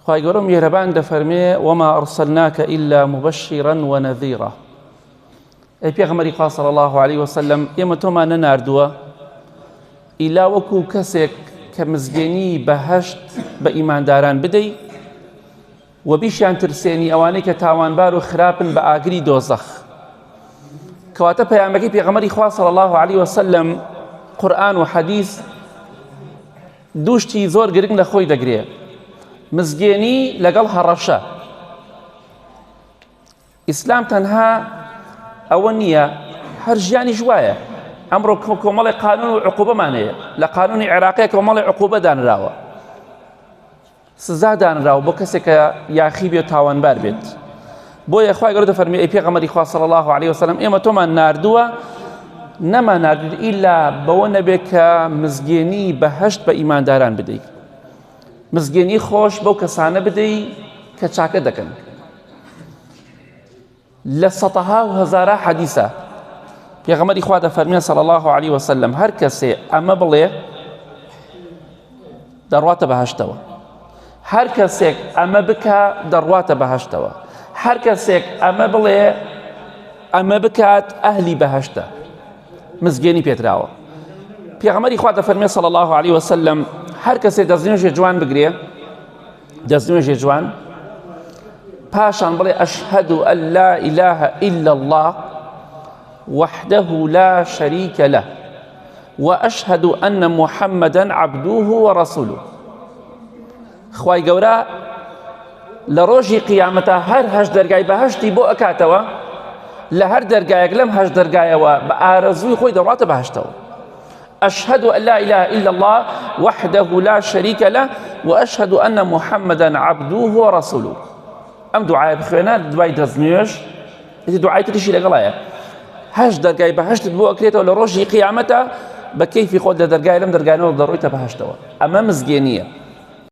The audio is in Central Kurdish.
خواهی گەورە میهرەبان دەفەرمێ وما أرسلناك إلا مبشرا ونذيرا. ئەی پێغەمبەری خوا صلی الله عليه وسلم ئێمە تۆمان نەناردووە ئیلا وەکو کەسێک کە مزگەێنی بەهەشت بە ئیمانداران بدەی و بیشیان ترسێنی ئەوانەی کە تاوانبار و خراپن بە ئاگری دۆزەخ. کەواتە پەیامبەری پێغەمبەری خوا صلی الله عليه وسلم قورئان و حەدیث دووشتی زۆر گرنگ لە خۆی دەگرێت. مزگێنی لەگەڵ هەڕەشە. ئیسلام تەنها ئەوە نییە، هەر ژیانی وایە. ئەمڕۆ کۆمەڵی قانون و عقوبەمان هەیە. لە قانونی عێراقیە کۆمەڵی عقوبە دانراوە، سزا دانراوە بۆ کەسێک کە یاخی بێت تاوانبار بێت. بۆیە خوای گەورە دەفەرمێ ئەی پێغەمبەری خوا صلی الله عليه وسلم ئێمە تۆمان ناردووە نەمان ناردووە ئیلا بەوە نەبێت کە مزگێنی بەهەشت بە ئیمانداران بدەیت، مزگێنی خۆش بەو کەسانە بدەی کە چاکە دەکەن. لە سەدەها و هەزارە حەدیثە پێغەمبەری خوا دەفەرمێ صلی الله عليه وسلم هەر کەسێ ئەمە بڵێ دەڕواتە بەهەشتەوە، هەر کەسێک ئەمە بکە دەڕواتە بەهەشتەوە، هەر کەسێک ئەمە بڵێ ئەمە بکات ئەهلی بەهەشتە. مزگێنی پێتراوە. پێغەمبەری خوا دەفەرمێ صلی الله عليه وسلم هەر کەسێ دەستنوێژی جوان بگرێ، دەستنوێژی جوان، پاشان بڵێ ئەشهەد ئەن لا إله إلا الله وحده لا شريك له وأشهد أن محمدا عبده ورسوله. خوای گەورە لە ڕۆژی قیامەتە هەر هەش دەرگای بەهەشتی بۆ ئەکاتەوە، لە هەر دەرگایەک لەم هەش دەرگایەوە بە ئارەزووی خۆی دەڕاتە بەهەشتەوە. أشهد أن لا إله إلا الله وحده لا شريك له وأشهد أن محمدا عبده ورسوله. أم دعاء بخوێنە دوای دەستنوێژ دعای تریشی لەگەڵایە. هەش دەرگای بەهەشتت بۆ ئەکرێتەوە لە ڕۆژی قیامەتە بە کەیفی خۆت لە دەرگای لەم دەرگایانەوە دەڕۆیتە بەهەشتەوە. ئەمە مزگێنیە.